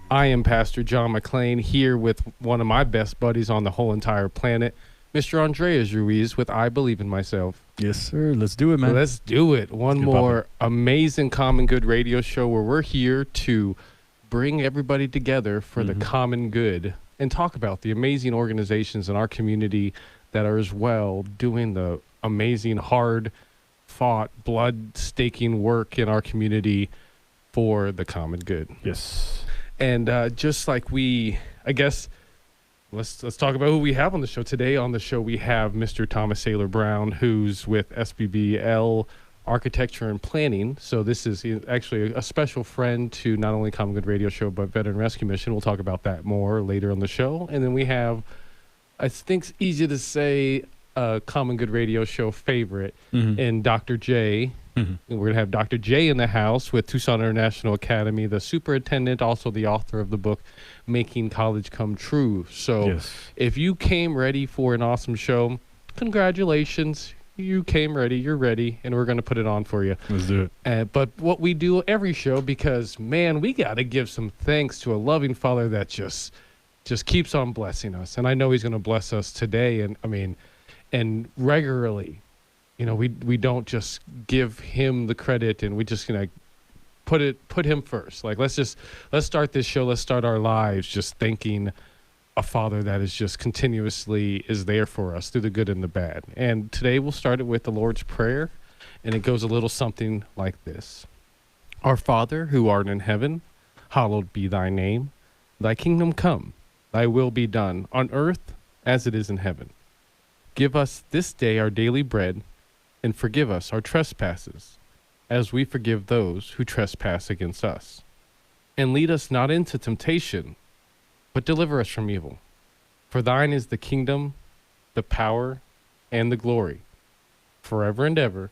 I am Pastor John McClain here with one of my best buddies on the whole entire planet, Mr. Andreas Ruiz with I Believe in Myself. Yes, sir. Let's do it, man. Let's do it. One more amazing Common Good radio show where we're here to bring everybody together for the common good and talk about the amazing organizations in our community that are as well doing the amazing, hard-fought, blood-staking work in our community for the common good. Yes. And just like I guess, let's talk about who we have on the show. Today on the show, we have Mr. Thomas Sayler-Brown, who's with SBBL Architecture and Planning. So this is actually a special friend to not only Common Good Radio Show, but Veteran Rescue Mission. We'll talk about that more later on the show. And then we have, I think it's easy to say, a Common Good Radio Show favorite in Dr. J. And we're going to have Dr. J in the house with Tucson International Academy, the superintendent, also the author of the book, Making College Come True. So if you came ready for an awesome show, congratulations. You came ready, you're ready, and we're going to put it on for you. Let's do it. But what we do every show, because, man, we got to give some thanks to a loving Father that just keeps on blessing us. And I know he's going to bless us today, and regularly. You know, we don't just give him the credit, and we just put him first. Like, let's start this show. Let's start our lives just thanking a Father that is just continuously is there for us through the good and the bad. And today we'll start it with the Lord's Prayer, and it goes a little something like this. Our Father, who art in heaven, hallowed be thy name. Thy kingdom come, thy will be done on earth as it is in heaven. Give us this day our daily bread, and forgive us our trespasses, as we forgive those who trespass against us. And lead us not into temptation, but deliver us from evil. For thine is the kingdom, the power, and the glory, forever and ever.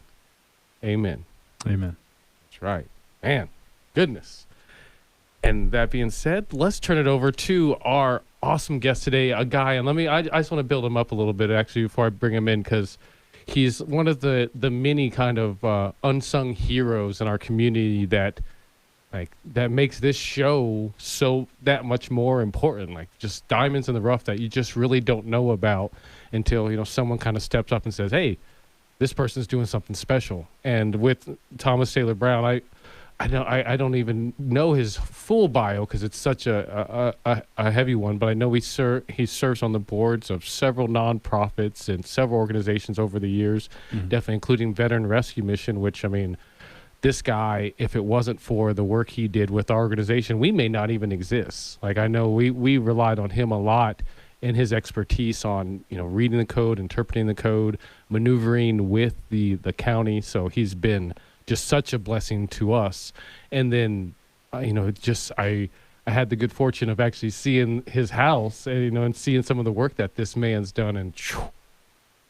Amen. Amen. That's right. Man, goodness. And that being said, let's turn it over to our awesome guest today, a guy, and I just want to build him up a little bit, actually, before I bring him in, because he's one of the many kind of unsung heroes in our community that makes this show so that much more important. Like, just diamonds in the rough that you just really don't know about until, someone kind of steps up and says, hey, this person's doing something special. And with Thomas Sayler-Brown, I don't even know his full bio because it's such a heavy one, but I know he serves on the boards of several nonprofits and several organizations over the years, definitely including Veteran Rescue Mission, which, this guy, if it wasn't for the work he did with our organization, we may not even exist. Like, I know we relied on him a lot in his expertise on, reading the code, interpreting the code, maneuvering with the county. So he's been just such a blessing to us. And then, I had the good fortune of actually seeing his house, and seeing some of the work that this man's done, and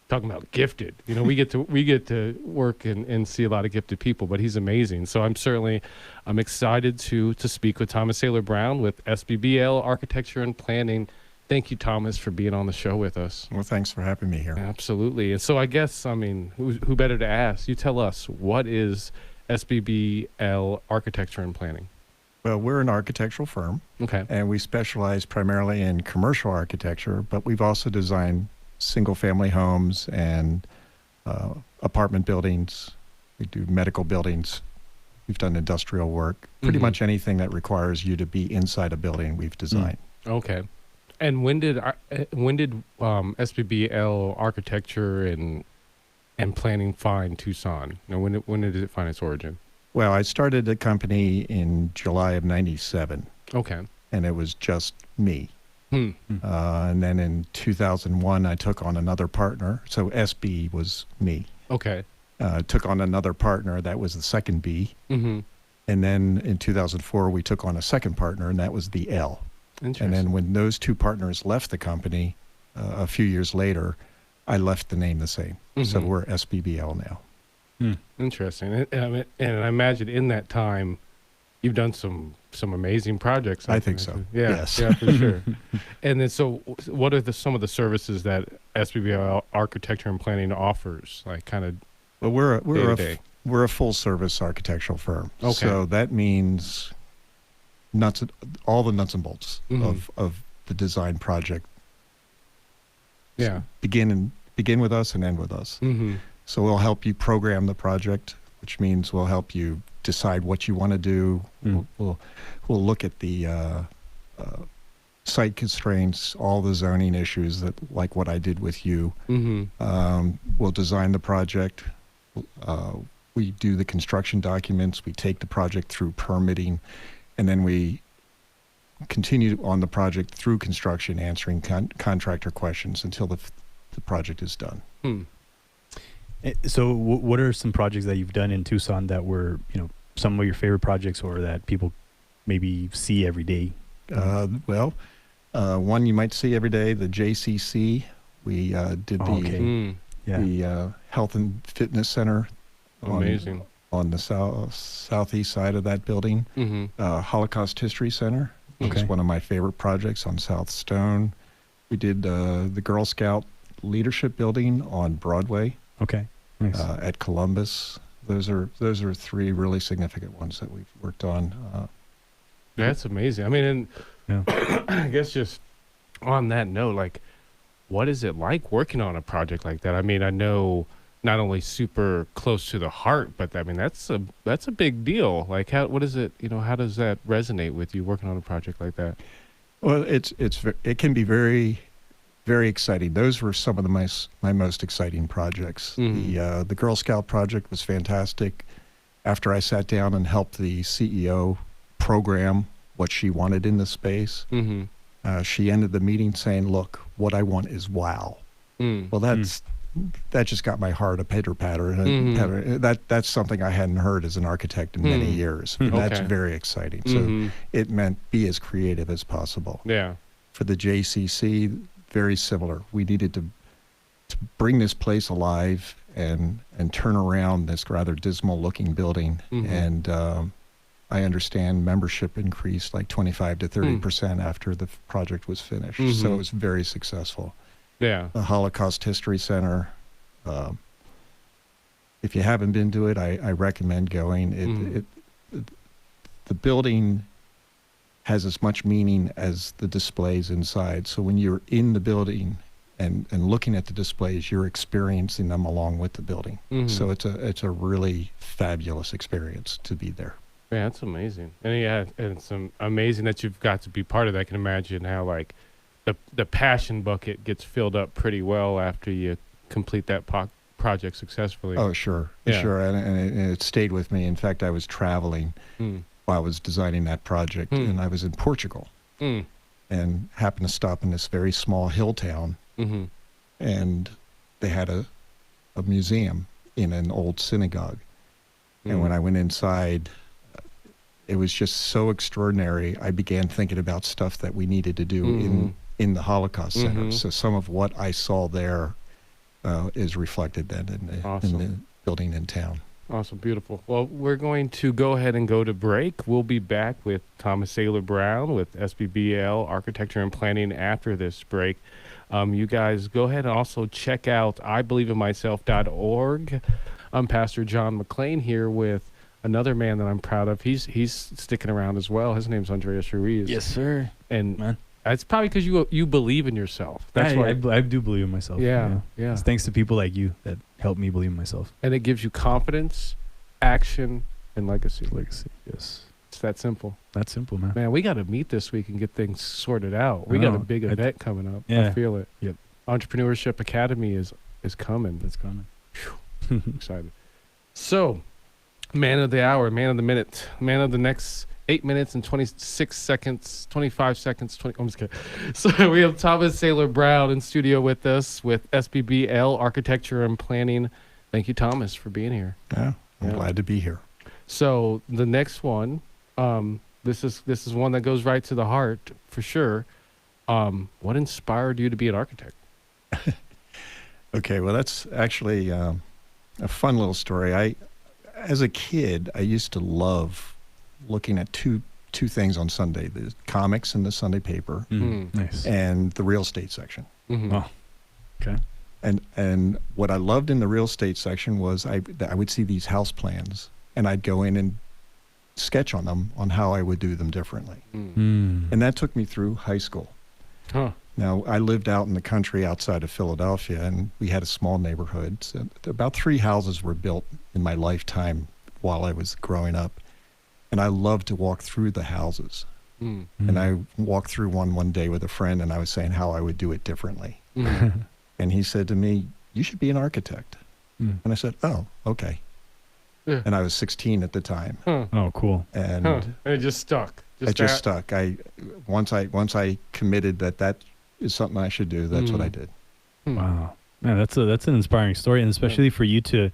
talking about gifted. We get to work and see a lot of gifted people, but he's amazing. So I'm excited to speak with Thomas Sayler-Brown with SBBL Architecture and Planning. Thank you, Thomas, for being on the show with us. Well, thanks for having me here. Absolutely. And so I guess, who better to ask? You tell us, what is SBBL Architecture and Planning? Well, we're an architectural firm. Okay. And we specialize primarily in commercial architecture, but we've also designed single-family homes and apartment buildings. We do medical buildings. We've done industrial work. Pretty much anything that requires you to be inside a building, we've designed. Okay. And when did SBBL Architecture and Planning find Tucson? When did it find its origin? Well, I started the company in July of '97. Okay. And it was just me. And then in 2001, I took on another partner. So SB was me. Okay. Took on another partner. That was the second B. And then in 2004, we took on a second partner, and that was the L. Interesting. And then when those two partners left the company, a few years later, I left the name the same. So we're SBBL now. Interesting. And I imagine in that time, you've done some amazing projects. I think so. Yeah, yes. Yeah, for sure. And then, so what are some of the services that SBBL Architecture and Planning offers? Like, kind of. Well, we're a full service architectural firm. Okay. So that means all the nuts and bolts Mhm. of the design project. Yeah. Begin with us and end with us. Mm-hmm. So we'll help you program the project, which means we'll help you decide what you want to do. Mm. We'll look at the site constraints, all the zoning issues that, like what I did with you. Mm-hmm. We'll design the project. We do the construction documents. We take the project through permitting, and then we continue on the project through construction, answering contractor questions until the project is done. Hmm. So what are some projects that you've done in Tucson that were, some of your favorite projects or that people maybe see every day? One you might see every day, the JCC. We did Okay. Mm. Yeah. the health and fitness center Amazing. on the southeast side of that building. Mm-hmm. Holocaust History Center Okay. is one of my favorite projects on South Stone. We did the Girl Scout Leadership Building on Broadway Okay. Nice. at Columbus. Those are three really significant ones that we've worked on. That's amazing. I mean, and Yeah. I guess just on that note, like, what is it like working on a project like that? I mean, I know not only super close to the heart, but I mean, that's a big deal. Like, what is it? How does that resonate with you working on a project like that? Well, it can be very, very exciting. Those were some of my most exciting projects. Mhm. The Girl Scout project was fantastic. After I sat down and helped the CEO program what she wanted in the space, Mm-hmm. she ended the meeting saying, "Look, what I want is wow." Mm. Well, that just got my heart a pitter-patter. Mhm. That's something I hadn't heard as an architect in many years. And that's Okay. very exciting. Mhm. So it meant be as creative as possible. Yeah. For the JCC, very similar. We needed to bring this place alive and turn around this rather dismal-looking building. Mhm. And I understand membership increased like 25 to 30% after the project was finished. So it was very successful. Yeah. The Holocaust History Center. If you haven't been to it, I recommend going. The building has as much meaning as the displays inside. So when you're in the building and looking at the displays, you're experiencing them along with the building. Mhm. So it's a really fabulous experience to be there. Yeah, that's amazing. And yeah, and it's amazing that you've got to be part of that. I can imagine how like the passion bucket gets filled up pretty well after you complete that project successfully. Oh, sure. Yeah. Sure. And it stayed with me. In fact, I was traveling Mm. while I was designing that project, and I was in Portugal Mm. and happened to stop in this very small hill town, Mm-hmm. and they had a museum in an old synagogue. And when I went inside, it was just so extraordinary. I began thinking about stuff that we needed to do in the Holocaust Center. So some of what I saw there is reflected then in the building in town. Awesome. Beautiful. Well, we're going to go ahead and go to break. We'll be back with Thomas Sayler-Brown with SBBL Architecture and Planning after this break. You guys go ahead and also check out IBelieveInMyself.org. I'm Pastor John McClain here with another man that I'm proud of. He's sticking around as well. His name's Andreas Ruiz. Yes, sir. And Man. it's probably because you believe in yourself. That's I why. I do believe in myself. Yeah. It's thanks to people like you that help me believe in myself. And it gives you confidence, action, and legacy. Legacy. Yes. It's that simple. That's simple, man. Man, we got to meet this week and get things sorted out. We I got a know. big event coming up. I Yeah. feel it. Yep. Entrepreneurship Academy is coming. That's coming. Excited. So, man of the hour, man of the minute, man of the next 8 minutes and 26 seconds, 25 seconds, I'm just kidding. So we have Thomas Sayler-Brown in studio with us with SBBL Architecture and Planning. Thank you, Thomas, for being here. Yeah, I'm Yeah. glad to be here. So the next one, this is one that goes right to the heart for sure. What inspired you to be an architect? Okay, well, that's actually a fun little story. As a kid, I used to love looking at two things on Sunday: the comics in the Sunday paper Nice. and the real estate section. Mm-hmm. Oh, okay. And what I loved in the real estate section was I would see these house plans, and I'd go in and sketch on them on how I would do them differently. And that took me through high school. Huh. Now, I lived out in the country outside of Philadelphia, and we had a small neighborhood. So about 3 houses were built in my lifetime while I was growing up. And I loved to walk through the houses. And I walked through one day with a friend, and I was saying how I would do it differently. And he said to me, "You should be an architect." And I said, "Oh, okay." Yeah. And I was 16 at the time. Huh. Oh, cool. And And it just stuck. it just stuck. Once I committed that is something I should do, that's what I did. Wow. Man, that's an inspiring story, and especially for you to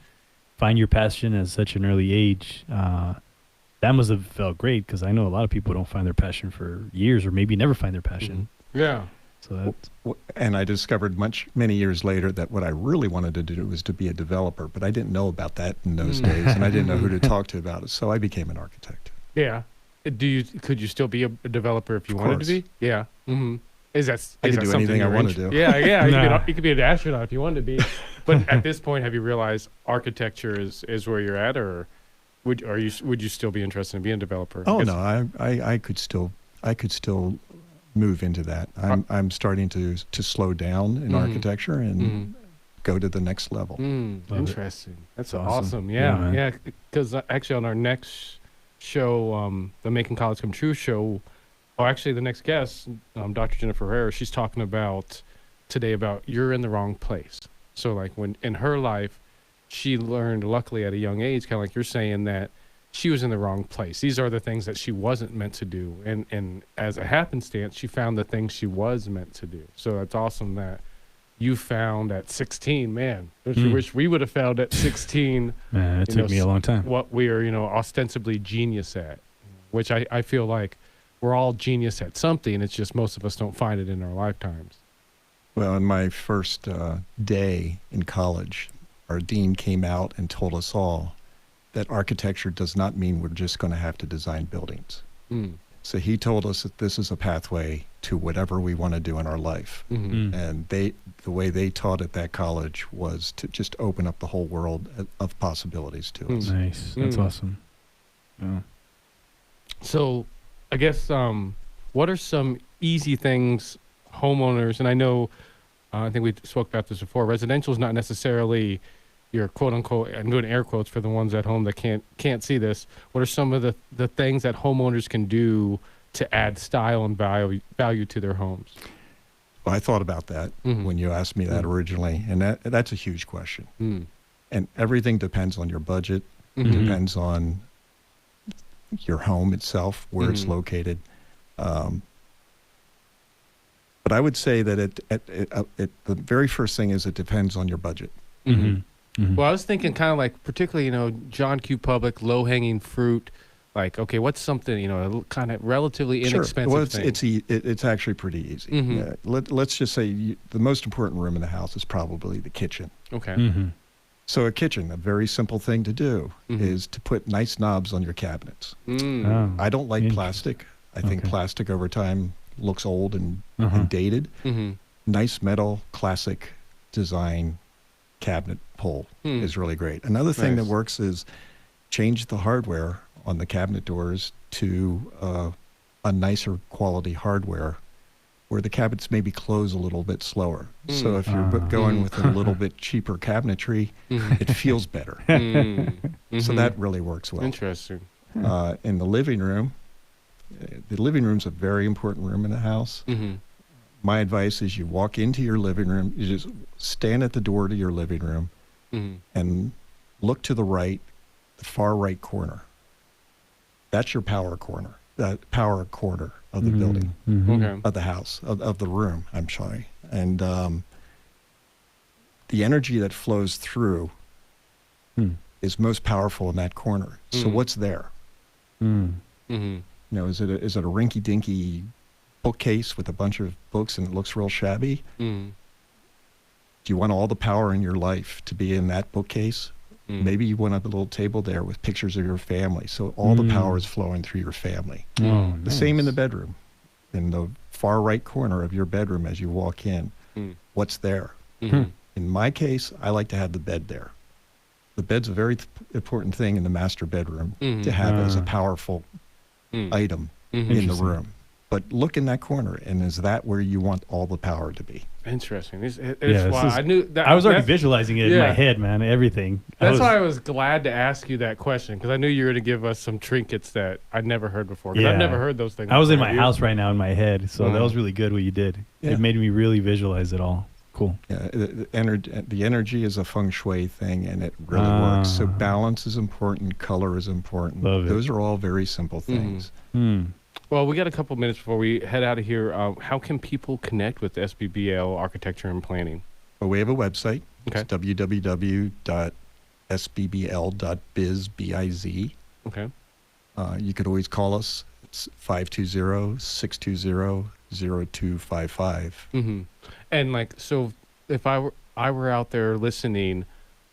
find your passion at such an early age. That must have felt great, because I know a lot of people don't find their passion for years, or maybe never find their passion. Yeah. So that's And I discovered many years later that what I really wanted to do was to be a developer, but I didn't know about that in those days, and I didn't know who to talk to about it. So I became an architect. Yeah. Could you still be a developer if you wanted to be? Yeah. Is that I could do something anything I you're want to do. Yeah, yeah. Nah. You could be an astronaut if you wanted to be. But at this point, have you realized architecture is where you're at, or would you still be interested in being a developer? Oh no, I could still move into that. I'm starting to slow down in architecture and go to the next level. Interesting. That's That's awesome. awesome. Yeah, Yeah, because actually on our next show, the Making College Come True show, actually the next guest, Dr. Jennifer Herrera, she's talking about today about you're in the wrong place. So like when in her life, she learned luckily at a young age, kind of like you're saying, that she was in the wrong place. These are the things that she wasn't meant to do. And as a happenstance, she found the things she was meant to do. So that's awesome that you found at 16, man. Don't you wish we would have found at 16? Man, it took me a long time. What we are, ostensibly genius at, which I feel like we're all genius at something. It's just most of us don't find it in our lifetimes. Well, in my first day in college, our dean came out and told us all that architecture does not mean we're just going to have to design buildings. So he told us that this is a pathway to whatever we want to do in our life. And the way they taught at that college was to just open up the whole world of possibilities to us. Nice. That's awesome. Yeah. So I guess what are some easy things homeowners, and I know, I think we spoke about this before, residential is not necessarily your quote unquote, I'm doing air quotes for the ones at home that can't see this. What are some of the things that homeowners can do to add style and value to their homes? Well, I thought about that when you asked me that originally, and that's a huge question. And everything depends on your budget, depends on your home itself, where it's located. But I would say that the very first thing is it depends on your budget. Well, I was thinking kind of like, particularly, John Q. Public, low-hanging fruit. Like, okay, what's something, a kind of relatively inexpensive Well, thing? it's actually pretty easy. Yeah, let's just say the most important room in the house is probably the kitchen. Okay. So a kitchen, a very simple thing to do is to put nice knobs on your cabinets. Oh, I don't like plastic. I think plastic over time looks old and dated. Nice metal, classic design cabinet pull is really great. Another thing that works is change the hardware on the cabinet doors to a nicer quality hardware where the cabinets maybe close a little bit slower. So if you're going with a little bit cheaper cabinetry, it feels better. So that really works well. Interesting. In the living room's a very important room in the house. My advice is you walk into your living room, you just stand at the door to your living room and look to the right, the far right corner. That's your power corner, that power corner of the building, Okay. of the house, of the room, I'm sorry. And the energy that flows through is most powerful in that corner. So what's there? Is it a rinky-dinky bookcase with a bunch of books and it looks real shabby? Do you want all the power in your life to be in that bookcase? Maybe you want a little table there with pictures of your family, so all the power is flowing through your family. The same in the bedroom. In the far right corner of your bedroom as you walk in, what's there? In my case, I like to have the bed there. the bed's a very important thing in the master bedroom Mhm. to have as a powerful item in the Interesting. room. But look in that corner, and is that where you want all the power to be? Interesting. It's Yeah, why this is- I knew that. I was already that's- visualizing it in yeah. my head, man. Everything. That's why I was glad to ask you that question, because I knew you were going to give us some trinkets that I'd never heard before. 'Cause I've Yeah. never heard those things. I was in before. my Have you? house right now in my head, so that Mm. was really good what you did. Yeah. It made me really visualize it all. Cool. Yeah, the energy is a feng shui thing, and it really works. So Ah. balance is important, color is important. Love it. Those are all very simple things. Well, we got a couple minutes before we head out of here. How can people connect with SBBL Architecture and Planning? But we have a website. Okay. It's www.sbbl.biz, B-I-Z. Okay. You could always call us. It's 520-620-0255. Mm-hmm. And like, so if I were out there listening,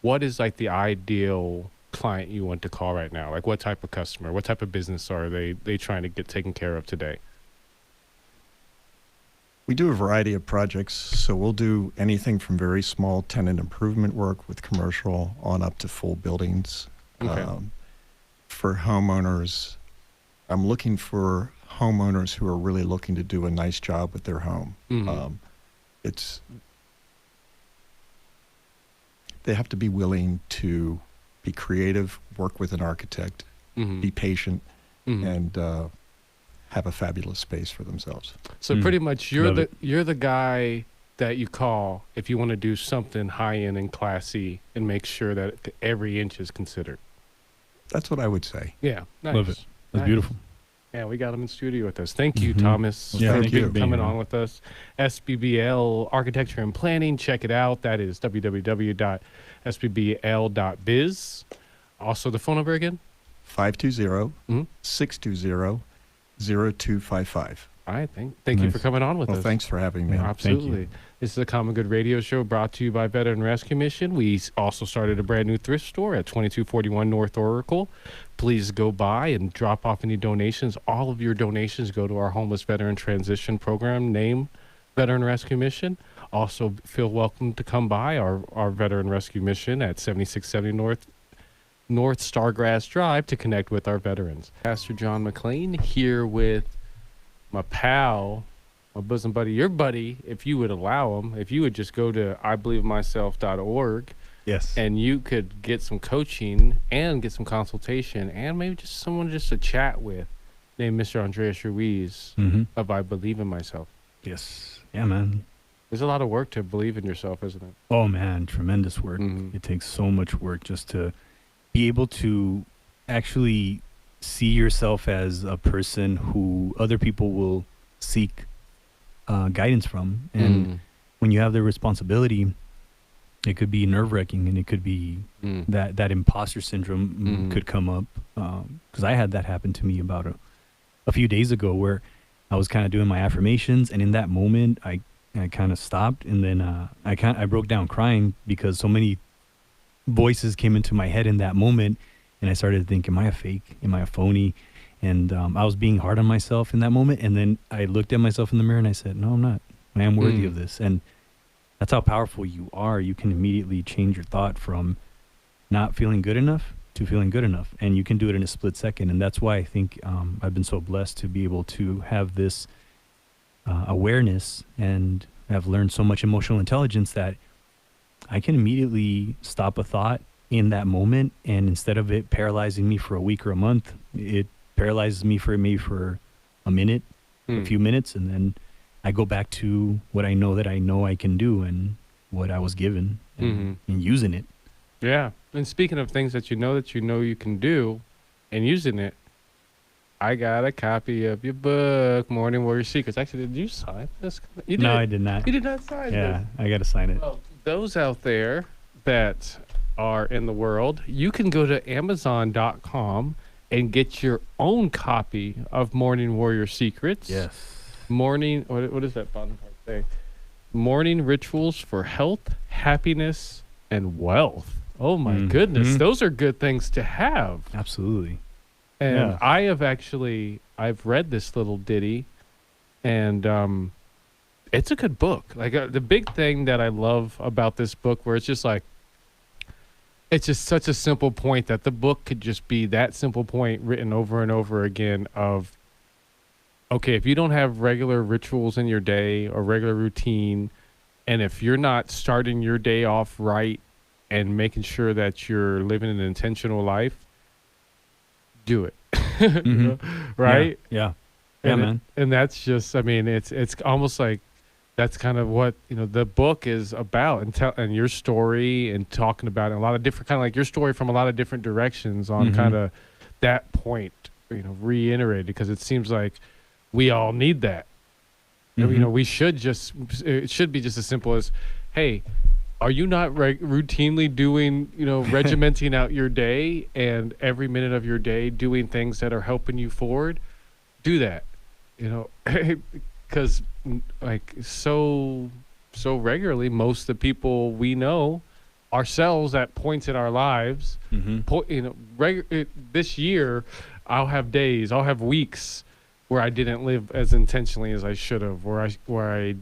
what is like the ideal client you want to call right now? Like, what type of customer, what type of business are they trying to get taken care of today? We do a variety of projects, so we'll do anything from very small tenant improvement work with commercial on up to full buildings. Okay. For homeowners, I'm looking for homeowners who are really looking to do a nice job with their home. Mhm. They have to be willing to be creative, work with an architect, Mhm. be patient, Mhm. and have a fabulous space for themselves. So Mm. pretty much Love it. you're the guy that you call if you want to do something high end and classy and make sure that every inch is considered. That's what I would say. Yeah. Nice. Love it. That's Nice. beautiful. Yeah, we got him in studio with us. Thank you, Mhm. Thomas. Yeah, thank Thank you you for for being coming here. on with us. SBBL Architecture and Planning. Check it out. That is www.sbbl.biz. Also, the phone number again? 520-620-0255. All right. Thank you for Nice. coming on with Well, us. thanks for having me. Yeah, Thank you. absolutely. This is a Common Good Radio Show brought to you by Veteran Rescue Mission. We also started a brand new thrift store at 2241 North Oracle. Please go by and drop off any donations. All of your donations go to our Homeless Veteran Transition Program, named Veteran Rescue Mission. Also, feel welcome to come by our Veteran Rescue Mission at 7670 North Stargrass Drive to connect with our veterans. Pastor John McLean here with my pal, my bosom buddy, your buddy, if you would allow him, if you would just go to IBelieveMyself.org Yes. and you could get some coaching and get some consultation and maybe just someone just to chat with named Mr. Andreas Ruiz Mm-hmm. of I Believe in Myself. Yes. Yeah, man. There's a lot of work to believe in yourself, isn't it? Oh, man. Tremendous work. Mhm. It takes so much work just to be able to actually see yourself as a person who other people will seek guidance from. And when you have the responsibility, it could be nerve-wracking, and it could be Mm. that imposter syndrome Mhm. could come up. Because I had that happen to me about a few days ago, where I was kind of doing my affirmations, and in that moment, I kind of stopped, and then I broke down crying because so many voices came into my head in that moment, and I started to think, am I a fake? Am I a phony? And I was being hard on myself in that moment, and then I looked at myself in the mirror and I said, no, I'm not. I am worthy of this. And that's how powerful you are. You can immediately change your thought from not feeling good enough to feeling good enough, and you can do it in a split second. And that's why I think I've been so blessed to be able to have this awareness, and have learned so much emotional intelligence that I can immediately stop a thought in that moment, and instead of it paralyzing me for a week or a month, it paralyzes me for a minute, a few minutes, and then I go back to what I know I can do, and what I was given, and using it. Yeah. And speaking of things that you know you can do and using it, I got a copy of your book, Morning Warrior Secrets. Actually, did you sign this? You did. No, I did not. You did not sign Yeah, this. I got to sign it. Well, those out there that are in the world, you can go to Amazon.com and get your own copy of Morning Warrior Secrets. Yes. Morning, what does that bottom part say? Morning Rituals for Health, Happiness, and Wealth. Oh my goodness. Mhm. Those are good things to have. Absolutely. And Yeah. I've read this little ditty, and it's a good book. Like the big thing that I love about this book, where it's just like, it's just such a simple point that the book could just be that simple point written over and over again of, okay, if you don't have regular rituals in your day or regular routine, and if you're not starting your day off right and making sure that you're living an intentional life, do it. You know, right? Yeah. Yeah, and man. And that's just, I mean, it's almost like that's kind of what, you know, the book is about, and your story, and talking about a lot of different, kind of like your story from a lot of different directions on kind of that point, you know, reiterated, because it seems like we all need that. You know, we should just, it should be just as simple as, hey, are you not routinely doing, you know, regimenting out your day and every minute of your day doing things that are helping you forward? Do that, you know, because like so regularly, most of the people we know ourselves at points in our lives, you know, this year, I'll have days, I'll have weeks where I didn't live as intentionally as I should have, where I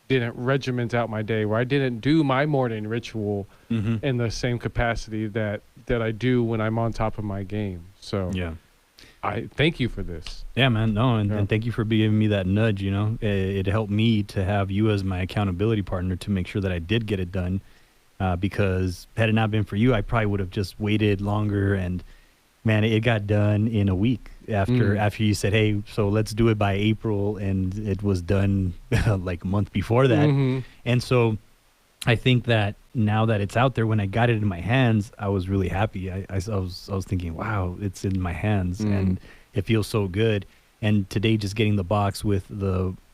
didn't regiment out my day, where I didn't do my morning ritual in the same capacity that I do when I'm on top of my game. So Yeah. I thank you for this. Yeah, man. No, and thank you for giving me that nudge. You know, it helped me to have you as my accountability partner to make sure that I did get it done. Because had it not been for you, I probably would have just waited longer. And man, it got done in a week after you said, hey, so let's do it by April. And it was done like a month before that. And so I think that now that it's out there, when I got it in my hands, I was really happy. I was thinking, wow, it's in my hands and it feels so good. And today, just getting the box with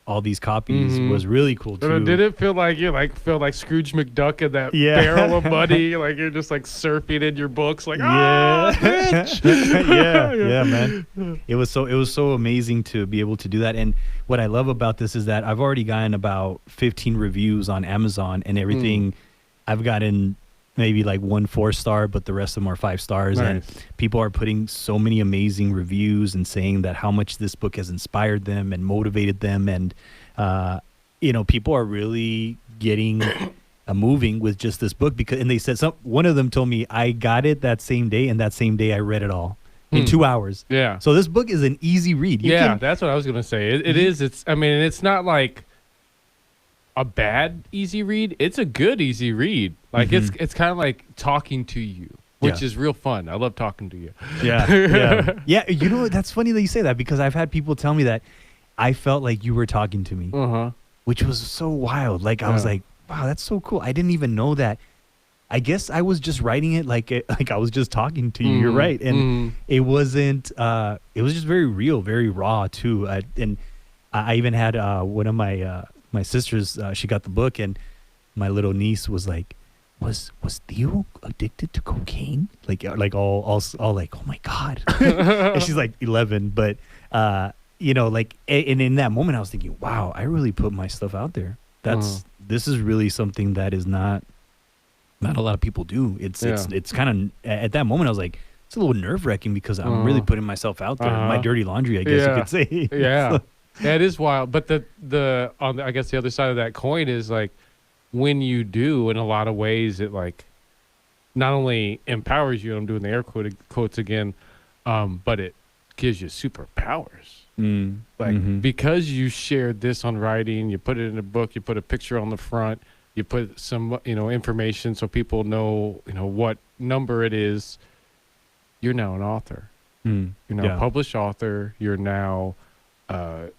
all these copies was really cool too. Did it feel like you feel like Scrooge McDuck in that barrel of money? Like you're just like surfing in your books, like bitch. yeah, man. It was so amazing to be able to do that. And what I love about this is that I've already gotten about 15 reviews on Amazon, and everything I've gotten maybe like 1 4-star, but the rest of them are 5 stars. Nice. And people are putting so many amazing reviews and saying that how much this book has inspired them and motivated them. And, you know, people are really getting moving with just this book and they said one of them told me I got it that same day, and that same day I read it all in 2 hours. Yeah. So this book is an easy read. That's what I was going to say. It is. It's, I mean, it's not like a bad easy read. It's a good easy read. Like it's kind of like talking to you, which is real fun. I love talking to you. Yeah. You know, that's funny that you say that, because I've had people tell me that I felt like you were talking to me, which was so wild. Like I was like, wow, that's so cool. I didn't even know that. I guess I was just writing it like I was just talking to you. You're right. And it wasn't, it was just very real, very raw too. And I even had one of my sisters, she got the book, and my little niece was like, was Theo addicted to cocaine? Like all like, oh my God. And she's like 11, but you know, like, and in that moment I was thinking, wow, I really put my stuff out there. This is really something that is not a lot of people do. It's kind of, at that moment I was like, it's a little nerve-wracking, because I'm really putting myself out there. My dirty laundry, I guess you could say. Yeah. Yeah, it is wild. But I guess the other side of that coin is like, when you do, in a lot of ways, it like not only empowers you, I'm doing the air quotes again, but it gives you superpowers. Because you shared this on writing, you put it in a book, you put a picture on the front, you put some, you know, information so people know, you know, what number it is. You're now an author. You're now a published author. You're now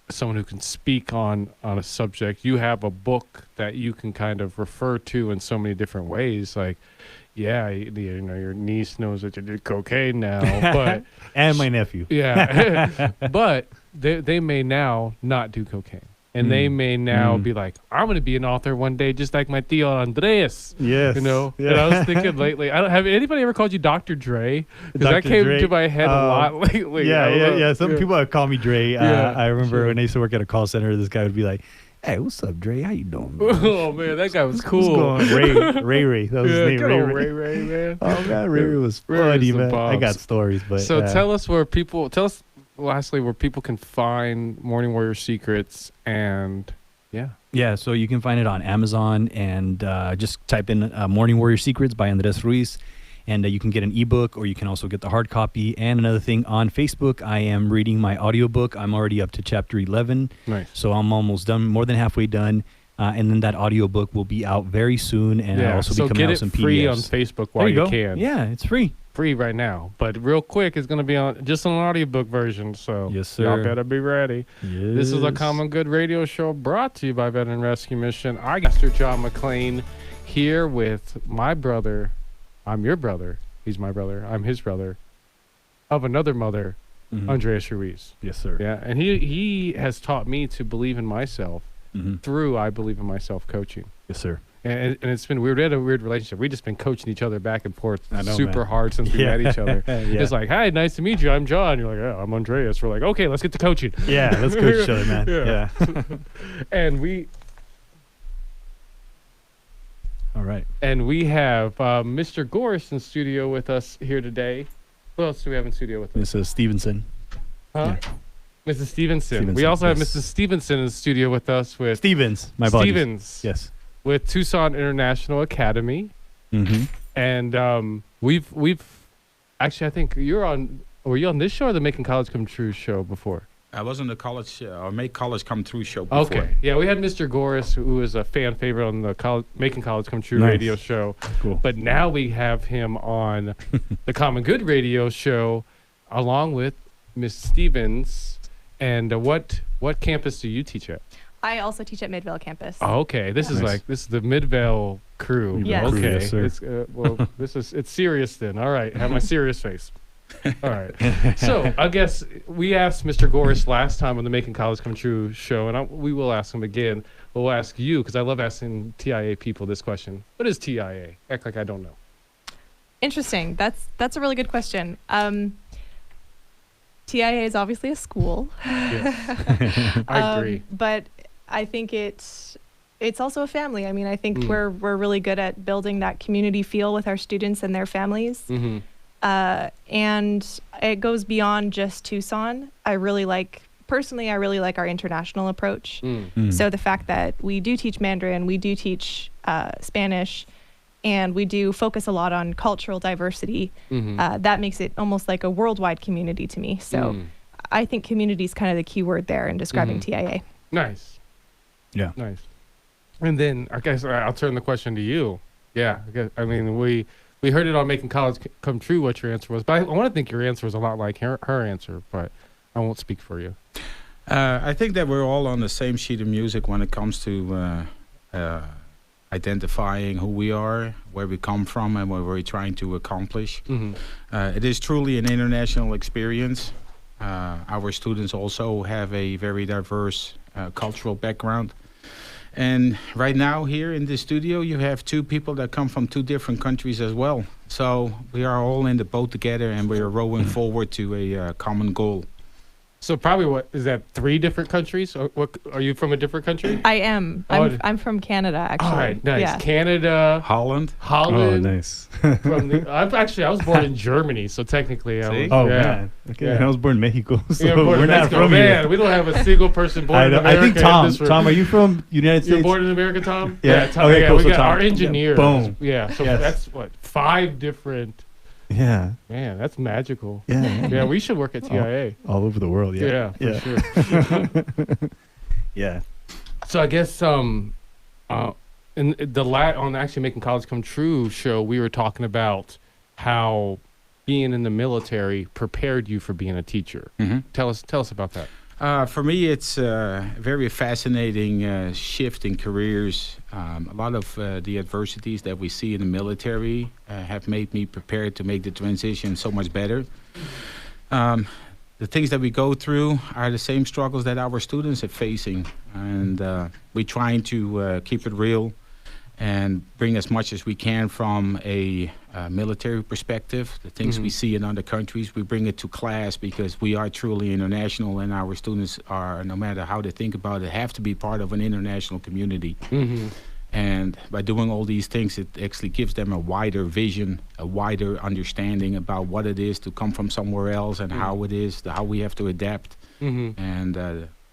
someone who can speak on a subject. You have a book that you can kind of refer to in so many different ways. Like, yeah, you know, your niece knows that you did cocaine now, but and my nephew. Yeah, but they may now not do cocaine, and they may now be like, I'm going to be an author one day, just like my tío Andres. Yes, you know. Yeah. And I was thinking lately, have anybody ever called you Dr. Dre? Because that came to my head a lot lately. Yeah. Some people have called me Dre. I remember when I used to work at a call center, this guy would be like, hey, what's up, Dre? How you doing, man? Oh, man, that guy was cool. Ray. That was his name, Ray, man. Oh, man, Ray was funny, man. I got stories, but... So tell us lastly where people can find Morning Warrior Secrets, and Yeah, so you can find it on Amazon, and just type in Morning Warrior Secrets by Andres Ruiz. And you can get an ebook, or you can also get the hard copy. And another thing, on Facebook, I am reading my audiobook. I'm already up to chapter 11. Nice. So I'm almost done, more than halfway done. And then that audiobook will be out very soon. And I'll also be coming out with some PDFs. So get it free on Facebook while you can. Yeah, it's free. Free right now. But real quick, it's going to be on just an audiobook version. So yes, sir. Y'all better be ready. Yes. This is a Common Good radio show brought to you by Veteran Rescue Mission. I'm Mr. John McClain here with my brother. I'm your brother. He's my brother. I'm his brother. Of another mother, Andreas Ruiz. Yes, sir. Yeah, and he has taught me to believe in myself through I Believe in Myself coaching. Yes, sir. And it's been weird. We had a weird relationship. We've just been coaching each other back and forth super man. hard since we met each other. Yeah. It's like, hi, nice to meet you. I'm John. You're like, yeah, I'm Andreas. We're like, okay, let's get to coaching. Yeah, let's coach each other, man. Yeah. And we have Mr. Goris in studio with us here today. Who else do we have in studio with us? Mrs. Stevenson. Huh? Yeah. Mrs. Stevenson. We also have Mrs. Stevenson in the studio with us with Stevens. My apologies. Stevens. Yes. With Tucson International Academy. Mm-hmm. And we've actually, I think were you on this show or the Making College Come True show before? I was on the college or Make College Come True show before. Okay. Yeah, we had Mr. Goris, who is a fan favorite on the Making College Come True radio show. Cool. But now we have him on the Common Good radio show along with Miss Stevens. And what campus do you teach at? I also teach at Midvale campus. Oh, okay. This is the Midvale crew. Yes. Okay. Yes, sir. It's serious then. All right. Have my serious face. All right. So I guess we asked Mr. Goris last time on the Making College Come True show, and we will ask him again. We'll ask you, because I love asking TIA people this question. What is TIA? Act like I don't know. Interesting. That's a really good question. TIA is obviously a school. Yes. I agree. But I think it's also a family. I mean, I think we're really good at building that community feel with our students and their families. Mm-hmm. And it goes beyond just Tucson. I really like our international approach. So the fact that we do teach Mandarin, we do teach Spanish, and we do focus a lot on cultural diversity, that makes it almost like a worldwide community to me. So I think community is kind of the key word there in describing TIA. Nice. Yeah. Nice. And then I guess I'll turn the question to you. Yeah. I mean, we heard it on Making College Come True what your answer was, but I want to think your answer is a lot like her answer, but I won't speak for you. I think that we're all on the same sheet of music when it comes to identifying who we are, where we come from, and what we're trying to accomplish. It is truly an international experience. Our students also have a very diverse cultural background. And right now here in the studio, you have two people that come from two different countries as well. So we are all in the boat together, and we are rowing forward to a common goal. So probably what is that? 3 different countries? Or what? Are you from a different country? I am. I'm from Canada, actually. All right, nice. Yeah. Canada, Holland. Oh, nice. I was born in Germany, so technically I was. Oh, man. Okay. Yeah. And I was born in Mexico, so Yeah, born we're in not Mexico. from Man, here. we don't have a single person born in America. I think in this room. Tom, are you from United You're States? born in America, Tom? Yeah. Tom. Okay, Yeah, cool. we So got Tom. our engineer. Boom. Yeah, so Yes. that's what 5 different. Yeah. Man, that's magical. Yeah. Yeah, we should work at TIA. All over the world, yeah. Yeah, for sure. Yeah. So I guess in on actually Making College Come True show, we were talking about how being in the military prepared you for being a teacher. Tell us about that. For me, it's a very fascinating shift in careers. A lot of the adversities that we see in the military have made me prepared to make the transition so much better. The things that we go through are the same struggles that our students are facing, and we're trying to keep it real and bring as much as we can from a military perspective. The things we see in other countries, we bring it to class because we are truly international, and our students are, no matter how they think about it, have to be part of an international community. And by doing all these things, it actually gives them a wider vision, a wider understanding about what it is to come from somewhere else and how it is, how we have to adapt. And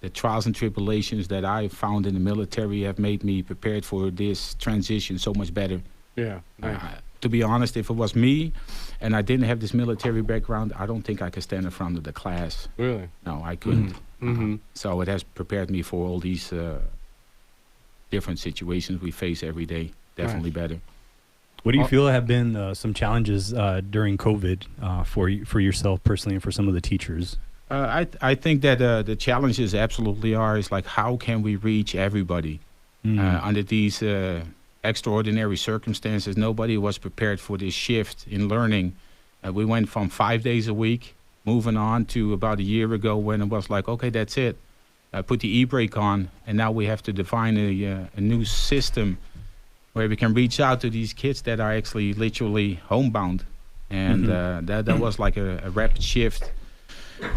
the trials and tribulations that I found in the military have made me prepared for this transition so much better. Yeah. Nice. to be honest, if it was me and I didn't have this military background, I don't think I could stand in front of the class. Really? No, I couldn't. Mm-hmm. So it has prepared me for all these different situations we face every day. Definitely better. What do you feel have been some challenges during COVID for yourself personally and for some of the teachers? I think that the challenges absolutely is like, how can we reach everybody under these extraordinary circumstances? Nobody was prepared for this shift in learning. We went from 5 days a week, moving on to about a year ago when it was like, okay, that's it. Put the e-brake on, and now we have to define a new system where we can reach out to these kids that are actually literally homebound. And that was like a rapid shift.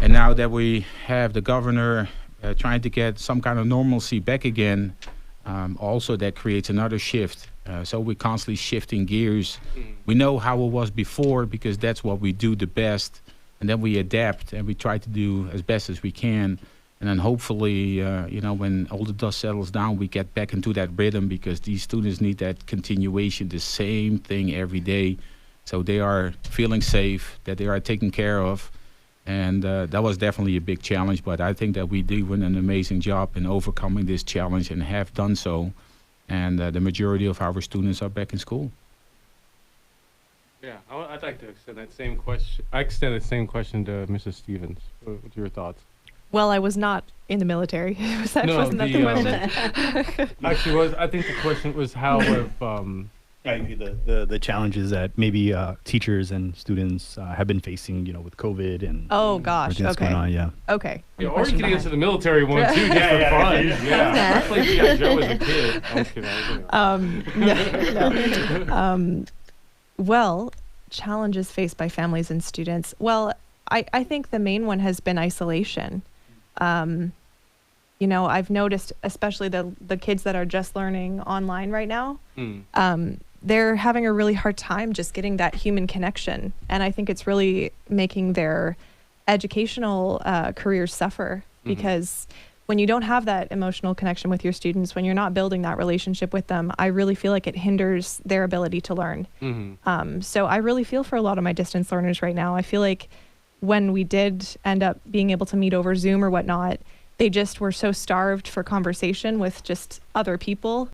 And now that we have the governor trying to get some kind of normalcy back again, also that creates another shift. So we're constantly shifting gears. We know how it was before because that's what we do the best. And then we adapt and we try to do as best as we can. And then hopefully, when all the dust settles down, we get back into that rhythm because these students need that continuation, the same thing every day. So they are feeling safe, that they are taken care of. And that was definitely a big challenge, but I think that we did an amazing job in overcoming this challenge and have done so. And the majority of our students are back in school. Yeah, I'd like to extend that same question. I extend the same question to Mrs. Stevens. What's your thoughts? Well, I was not in the military. Wasn't that the question? Actually, I think the question was how have the challenges that maybe teachers and students have been facing, with COVID and oh gosh, everything that's okay, going on, yeah. Okay. Yeah, or you can answer the military one too, just for fun. Yeah, I played G.I. Joe as a kid. I'm kidding. No. Well, challenges faced by families and students. Well, I think the main one has been isolation. I've noticed, especially the kids that are just learning online right now, they're having a really hard time just getting that human connection. And I think it's really making their educational careers suffer because when you don't have that emotional connection with your students, when you're not building that relationship with them, I really feel like it hinders their ability to learn. So I really feel for a lot of my distance learners right now. I feel like when we did end up being able to meet over Zoom or whatnot, they just were so starved for conversation with just other people